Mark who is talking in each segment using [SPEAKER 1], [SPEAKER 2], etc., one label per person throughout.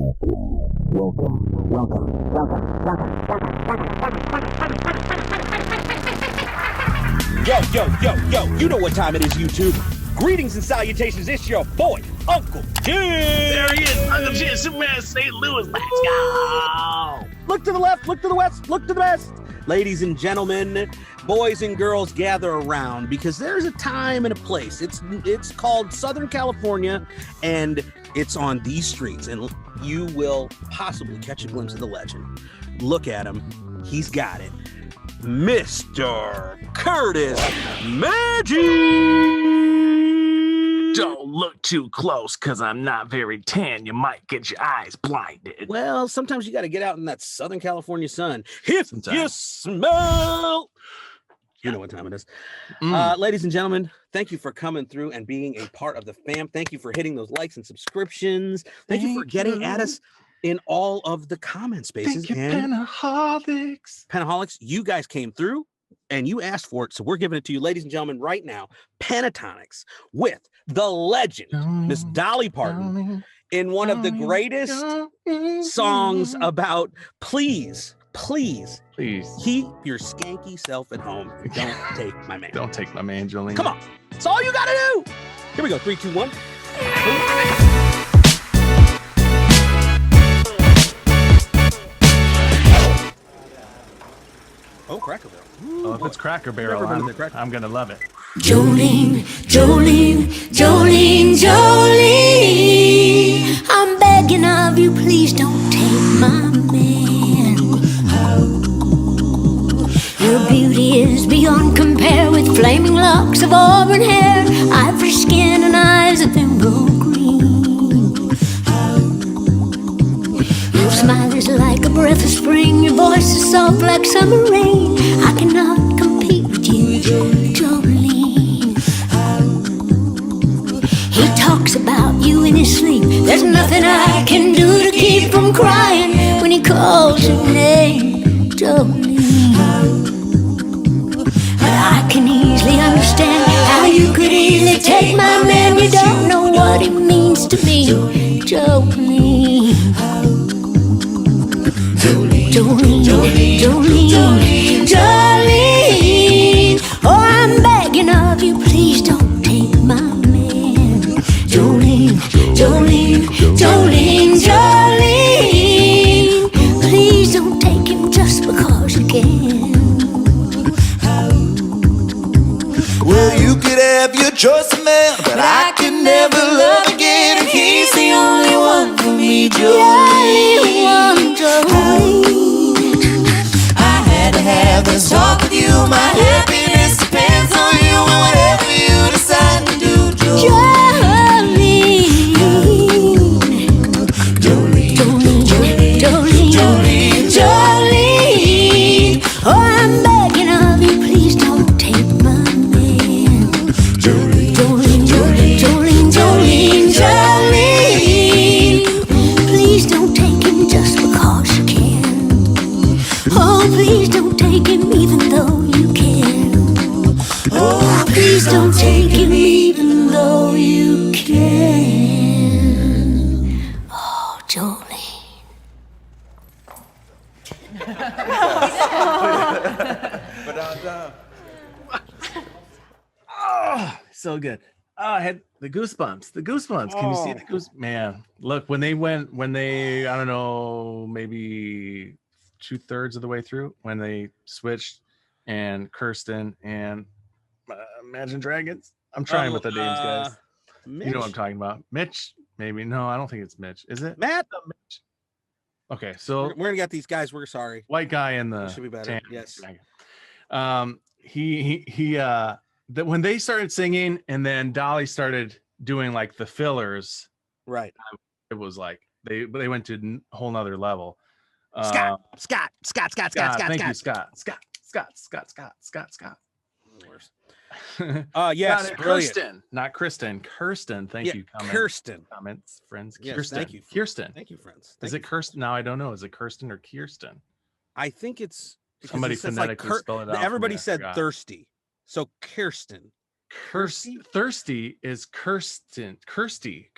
[SPEAKER 1] Yo, you know what time it is, YouTube. Greetings and salutations, it's your boy, Uncle Jim.
[SPEAKER 2] There he is, Uncle Jim, Superman, St. Louis, let's go.
[SPEAKER 1] Look to the left, look to the west, look to the west. Ladies and gentlemen, boys and girls, gather around because there's a time and a place. It's called Southern California, and it's on these streets, and you will possibly catch a glimpse of the legend. Look at him, he's got it. Mr. Curtis Mrgij.
[SPEAKER 2] Don't look too close, because I'm not very tan. You might get your eyes blinded.
[SPEAKER 1] Well, sometimes you got to get out in that Southern California sun. If you smell... You know what time it is. Ladies and gentlemen, thank you for coming through and being a part of the fam. Thank you for hitting those likes and subscriptions. Thank you for getting at us in all of the comment spaces.
[SPEAKER 2] Thank you, Penaholics.
[SPEAKER 1] Penaholics, you guys came through and you asked for it, so we're giving it to you, ladies and gentlemen, right now. Pentatonix with the legend, Miss Dolly Parton, in one of the greatest songs about please keep your skanky self at home. Don't take my man.
[SPEAKER 2] Don't take my man, Jolene.
[SPEAKER 1] Come on. That's all you got to do. Here we go. 3, 2, 1. Oh, Cracker Barrel.
[SPEAKER 2] Oh, if it's Cracker Barrel, I'm going to love it.
[SPEAKER 3] Jolene, Jolene, Jolene, Jolene, I'm begging of you, please don't take my man. Your beauty is beyond compare, with flaming locks of auburn hair, ivory skin and eyes of emerald green. Your smile is like a breath of spring, your voice is soft like summer rain. I cannot compete with you, Jolene. He talks about you in his sleep. There's nothing I can do to keep from crying when he calls your name, Jolene. But I can easily understand how you could easily take my man. You don't know what it means to me, Jolene. Jolene, Jolene, Jolene, Jolene. Oh, I'm begging of you, please don't take my man. Jolene, Jolene, Jolene, Jolene. Please don't take him just because you can.
[SPEAKER 4] Well, you could have your choice of man, but I can never love again, and he's the only one for me, Jolene. I had to have this talk with you. My happiness depends on you, and whatever you decide to do, Jolene. Jolene, Jolene, Jolene, Jolene, Jolene. Oh, I'm begging of you, please don't take my man. Jolene, Jolene, Jolene, Jolene, Jolene, Jolene. Please don't take him just because you can. Oh, please don't take him even though you can. Oh, please don't take him even though you can. Oh, Jolene.
[SPEAKER 2] Oh, so good. Oh, I had the goosebumps. The goosebumps. Can you see the goose? Man, look, when they, I don't know, maybe 2/3 of the way through, when they switched and Kirsten and Imagine Dragons. I'm trying with the names, guys.
[SPEAKER 1] Mitch.
[SPEAKER 2] You know what I'm talking about. Mitch, maybe. No, I don't think it's Mitch. Is it?
[SPEAKER 1] Matt?
[SPEAKER 2] Mitch. Okay, so
[SPEAKER 1] We're gonna get these guys. We're sorry.
[SPEAKER 2] white guy in the
[SPEAKER 1] Should be better.
[SPEAKER 2] tan
[SPEAKER 1] Yes.
[SPEAKER 2] dragon. That when they started singing and then Dolly started doing like the fillers,
[SPEAKER 1] Right.
[SPEAKER 2] it was like they went to a whole nother level.
[SPEAKER 1] Scott.
[SPEAKER 2] Thank you, Scott.
[SPEAKER 1] Yes,
[SPEAKER 2] Got it.
[SPEAKER 1] brilliant.
[SPEAKER 2] Kirsten, not Kristen. Kirsten, thank you.
[SPEAKER 1] Kirsten.
[SPEAKER 2] Comments, friends.
[SPEAKER 1] Yes,
[SPEAKER 2] Kirsten.
[SPEAKER 1] thank you.
[SPEAKER 2] Kirsten.
[SPEAKER 1] Thank you, friends.
[SPEAKER 2] Is it Kirsten? Now I don't know. Is it Kirsten or Kirsten?
[SPEAKER 1] I think it's because
[SPEAKER 2] Somebody
[SPEAKER 1] it says
[SPEAKER 2] phonetically spell it out for
[SPEAKER 1] everybody
[SPEAKER 2] me, I
[SPEAKER 1] said
[SPEAKER 2] forgot.
[SPEAKER 1] thirsty, so Kirsten.
[SPEAKER 2] Thirsty is Kirsten.
[SPEAKER 1] Kirsten.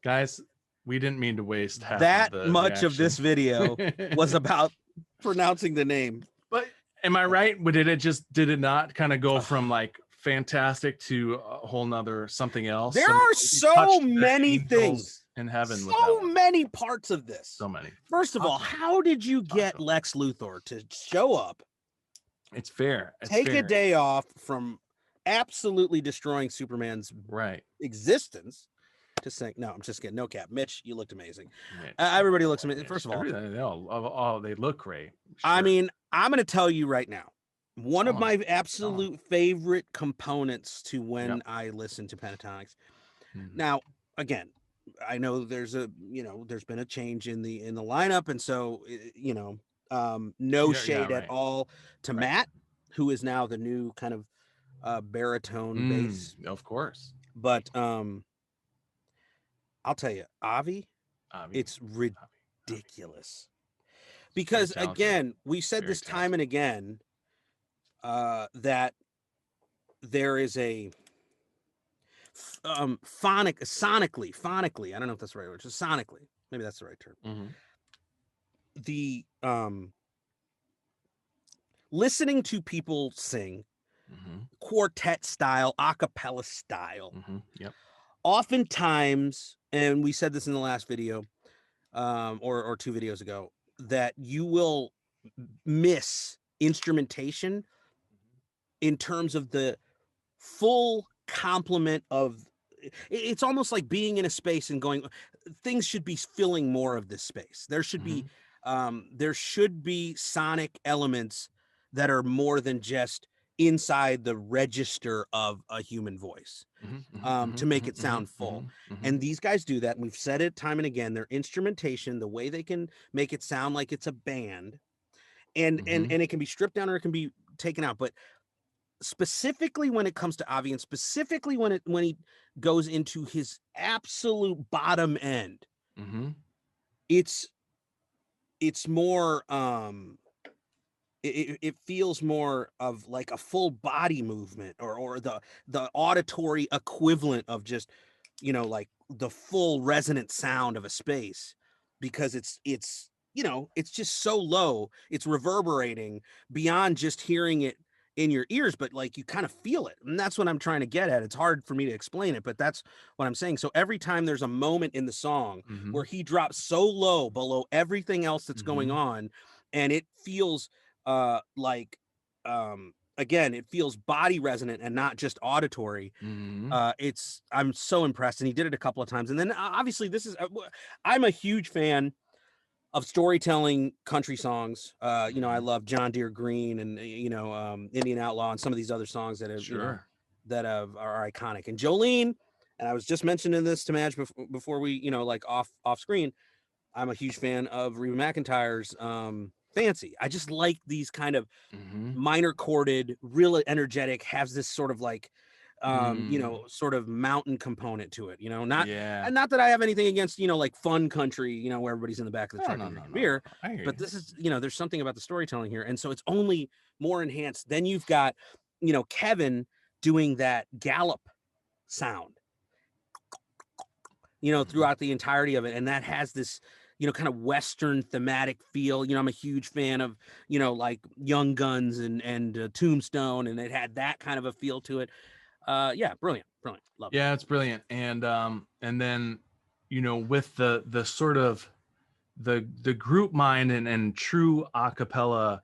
[SPEAKER 2] Guys, We didn't mean to waste half
[SPEAKER 1] that
[SPEAKER 2] of the
[SPEAKER 1] much of this video was about pronouncing the name.
[SPEAKER 2] But am I right? Did it not kind of go from like fantastic to a whole nother something else?
[SPEAKER 1] There are so many things
[SPEAKER 2] in heaven.
[SPEAKER 1] So many parts of this.
[SPEAKER 2] So many.
[SPEAKER 1] First of all, how did you get Lex Luthor to show up?
[SPEAKER 2] It's fair.
[SPEAKER 1] Take a day off from absolutely destroying Superman's existence to sing. No, I'm just kidding. No cap. Mitch, you looked amazing. Everybody looks amazing. First of all,
[SPEAKER 2] they look great. Sure.
[SPEAKER 1] I mean, I'm going to tell you right now, one of my absolute favorite components to when I listen to Pentatonix. Now, again, I know there's been a change in the lineup, and so no shade at all to Matt, who is now the new kind of baritone bass,
[SPEAKER 2] of course.
[SPEAKER 1] But I'll tell you, Avi, it's ridiculous. Because again, we said this time and again, that there is a phonically, I don't know if that's the right word, just sonically, maybe that's the right term. The listening to people sing quartet style, a cappella style, oftentimes, and we said this in the last video, or 2 videos ago, that you will miss instrumentation in terms of the full complement of. It's almost like being in a space and going, things should be filling more of this space. There should be sonic elements that are more than just inside the register of a human voice, to make it sound full. And these guys do that. And we've said it time and again, their instrumentation, the way they can make it sound like it's a band, and it can be stripped down or it can be taken out. But specifically when it comes to Avi, and specifically when he goes into his absolute bottom end, it's more, it feels more of like a full body movement, or the auditory equivalent of just, like the full resonant sound of a space, because it's just so low, it's reverberating beyond just hearing it in your ears, but like you kind of feel it. And that's what I'm trying to get at. It's hard for me to explain it, but that's what I'm saying. So every time there's a moment in the song where he drops so low below everything else that's going on, and it feels like again, it feels body resonant and not just auditory. I'm so impressed. And he did it a couple of times. And then obviously I'm a huge fan of storytelling country songs. I love John Deere Green and Indian Outlaw and some of these other songs that have are iconic. And Jolene, and I was just mentioning this to Madge before we off screen, I'm a huge fan of Reba McEntire's Fancy. I just like these kind of minor chorded, real energetic, has this sort of like sort of mountain component to it, not that I have anything against, like fun country, where everybody's in the back of the truck drinking beer, but this is, there's something about the storytelling here. And so it's only more enhanced. Then you've got, Kevin doing that gallop sound, throughout the entirety of it. And that has this, kind of Western thematic feel. I'm a huge fan of, like Young Guns and Tombstone, and it had that kind of a feel to it. Brilliant. Love it.
[SPEAKER 2] Yeah, it's brilliant. And then, with the sort of the group mind and true a cappella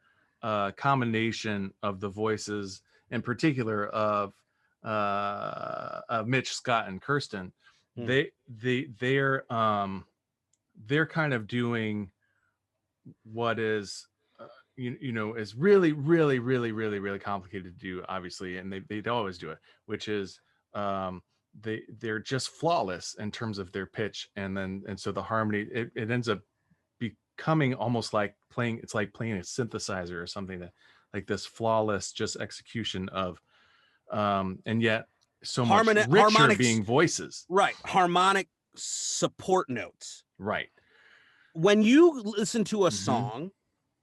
[SPEAKER 2] combination of the voices, in particular of Mitch, Scott, and Kirsten, they're kind of doing what is is really, really, really, really, really complicated to do, obviously, and they always do it, which is they're just flawless in terms of their pitch, and so the harmony, it ends up becoming almost like playing a synthesizer or something, that like this flawless just execution of and yet so much richer being voices,
[SPEAKER 1] right? Harmonic support notes,
[SPEAKER 2] right?
[SPEAKER 1] When you listen to a song,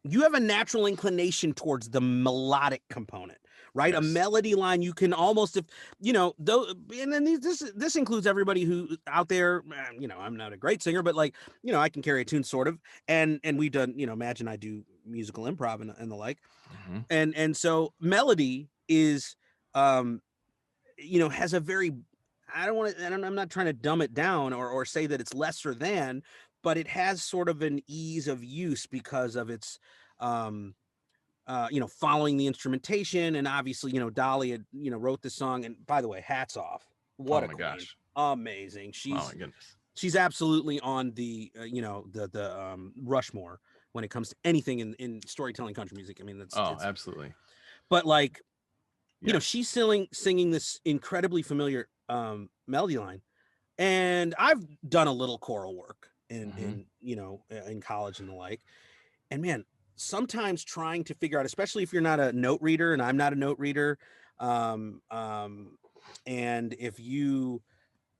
[SPEAKER 1] you have a natural inclination towards the melodic component, right? A
[SPEAKER 2] Yes.
[SPEAKER 1] melody line, you can almost, if you know, though, and then this includes everybody who out there, you know, I'm not a great singer, but like, you know, I can carry a tune sort of, and we've done, you know, imagine I do musical improv and the like,
[SPEAKER 2] Mhm.
[SPEAKER 1] and so melody is, you know, has a very, I don't want to, I'm not trying to dumb it down or say that it's lesser than, but it has sort of an ease of use because of its, you know, following the instrumentation. And obviously, you know, Dolly had, you know, wrote this song. And by the way, hats off. What
[SPEAKER 2] Oh
[SPEAKER 1] a
[SPEAKER 2] my
[SPEAKER 1] queen.
[SPEAKER 2] gosh.
[SPEAKER 1] Amazing.
[SPEAKER 2] Oh my goodness.
[SPEAKER 1] She's absolutely on the, you know, the Rushmore when it comes to anything in storytelling country music. I mean, that's,
[SPEAKER 2] Oh,
[SPEAKER 1] it's,
[SPEAKER 2] absolutely.
[SPEAKER 1] but like, you know,
[SPEAKER 2] Yes.
[SPEAKER 1] she's singing this incredibly familiar melody line. And I've done a little choral work in you know, in college and the like. And man, sometimes trying to figure out, especially if you're not a note reader, and I'm not a note reader, um, um, and if you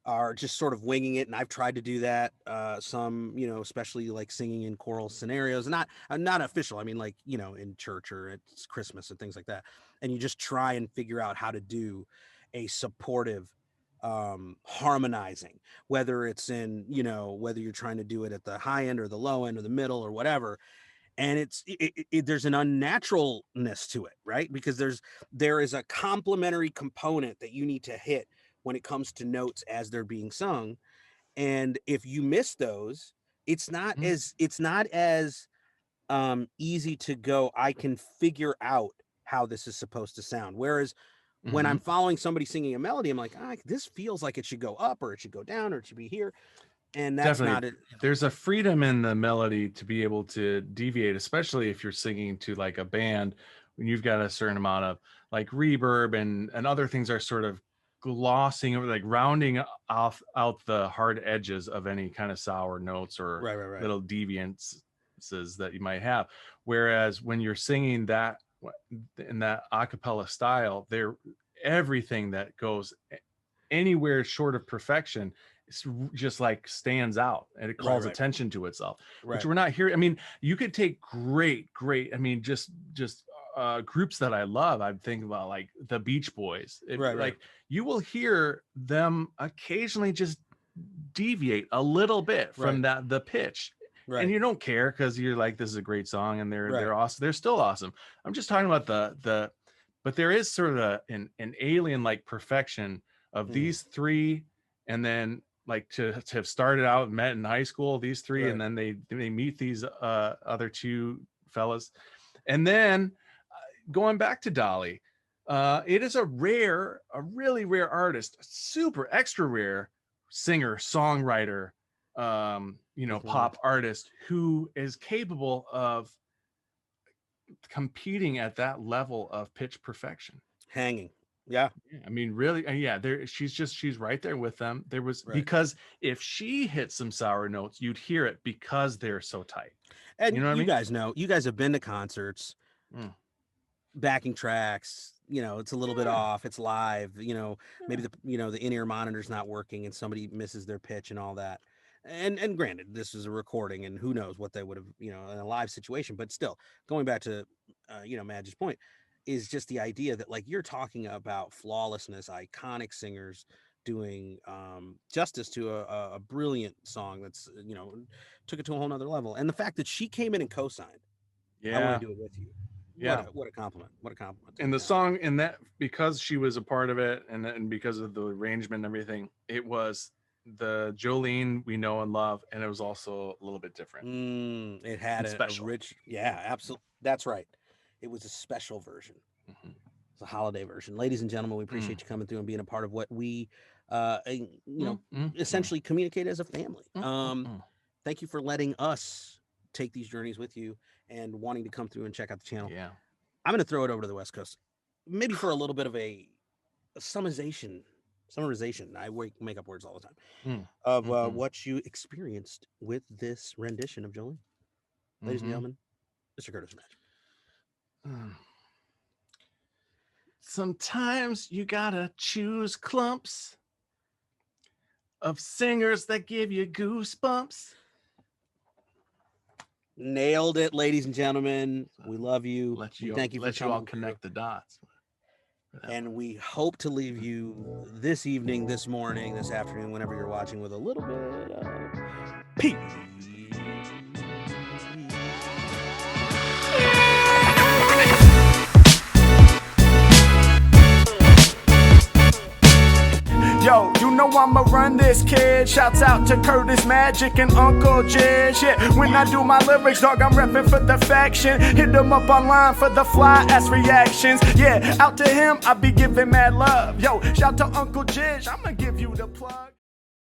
[SPEAKER 1] are just sort of winging it, and I've tried to do that, some, you know, especially like singing in choral scenarios, not official. I mean, like, you know, in church or it's Christmas and things like that, and you just try and figure out how to do a supportive harmonizing, whether it's in, you know, whether you're trying to do it at the high end or the low end or the middle or whatever, and there's an unnaturalness to it, right? Because there is a complementary component that you need to hit when it comes to notes as they're being sung, and if you miss those, it's not as easy to go, I can figure out how this is supposed to sound. Whereas when I'm following somebody singing a melody, I'm like, this feels like it should go up or it should go down or it should be here, and that's
[SPEAKER 2] Definitely.
[SPEAKER 1] not it.
[SPEAKER 2] There's a freedom in the melody to be able to deviate, especially if you're singing to like a band when you've got a certain amount of like reverb and other things are sort of glossing over, like rounding off out the hard edges of any kind of sour notes or
[SPEAKER 1] Right.
[SPEAKER 2] little deviances that you might have. Whereas when you're singing that in that a cappella style, there everything that goes anywhere short of perfection, it's just like stands out and it calls
[SPEAKER 1] Right.
[SPEAKER 2] attention to itself, which
[SPEAKER 1] Right.
[SPEAKER 2] we're not here. I mean, you could take great, I mean, just groups that I love. I'm thinking about like the Beach Boys.
[SPEAKER 1] Right.
[SPEAKER 2] Like you will hear them occasionally just deviate a little bit from the pitch.
[SPEAKER 1] Right.
[SPEAKER 2] And you don't care because you're like, this is a great song and they're
[SPEAKER 1] Right.
[SPEAKER 2] awesome. They're still awesome. I'm just talking about but there is sort of an alien like perfection of these three, and then like to have started out met in high school, these three,
[SPEAKER 1] Right.
[SPEAKER 2] and then they meet these other two fellas, and then going back to Dolly, it is a really rare artist, super extra rare singer songwriter, you know, pop artist who is capable of competing at that level of pitch perfection.
[SPEAKER 1] Hanging. Yeah.
[SPEAKER 2] I mean, really, she's right there with them. There was because if she hit some sour notes, you'd hear it because they're so tight.
[SPEAKER 1] And
[SPEAKER 2] you know what I mean?
[SPEAKER 1] guys know, you guys have been to concerts, backing tracks, you know, it's a little bit off, it's live, you know, maybe the in-ear monitor's not working and somebody misses their pitch and all that. And granted, this is a recording and who knows what they would have, you know, in a live situation, but still going back to, you know, Madge's point is just the idea that like you're talking about flawlessness, iconic singers doing justice to a brilliant song that's, you know, took it to a whole nother level. And the fact that she came in and co-signed, I want to do it with you.
[SPEAKER 2] Yeah.
[SPEAKER 1] What a compliment. What a compliment.
[SPEAKER 2] And the song in that, because she was a part of it and because of the arrangement and everything, it was the Jolene we know and love, and it was also a little bit different.
[SPEAKER 1] It had a rich, absolutely. That's right. It was a special version. It's a holiday version. Ladies and gentlemen, we appreciate you coming through and being a part of what we, you know, essentially communicate as a family. Thank you for letting us take these journeys with you and wanting to come through and check out the channel.
[SPEAKER 2] Yeah.
[SPEAKER 1] I'm going to throw it over to the West Coast, maybe for a little bit of a summarization. I make up words all the time of what you experienced with this rendition of Jolene. Ladies and gentlemen, Mr. Curtis Match.
[SPEAKER 2] Sometimes you gotta choose clumps of singers that give you goosebumps.
[SPEAKER 1] Nailed it, ladies and gentlemen. We love you.
[SPEAKER 2] Thank you for coming. Let you all connect the dots.
[SPEAKER 1] And we hope to leave you this evening, this morning, this afternoon, whenever you're watching, with a little bit of peace.
[SPEAKER 5] Yo, you know I'ma run this, kid. Shouts out to Curtis Magic and Uncle Jizz. Yeah, when I do my lyrics, dog, I'm repping for the faction. Hit them up online for the fly ass reactions. Yeah, out to him, I be giving mad love. Yo, shout to Uncle Jizz, I'ma give you the plug.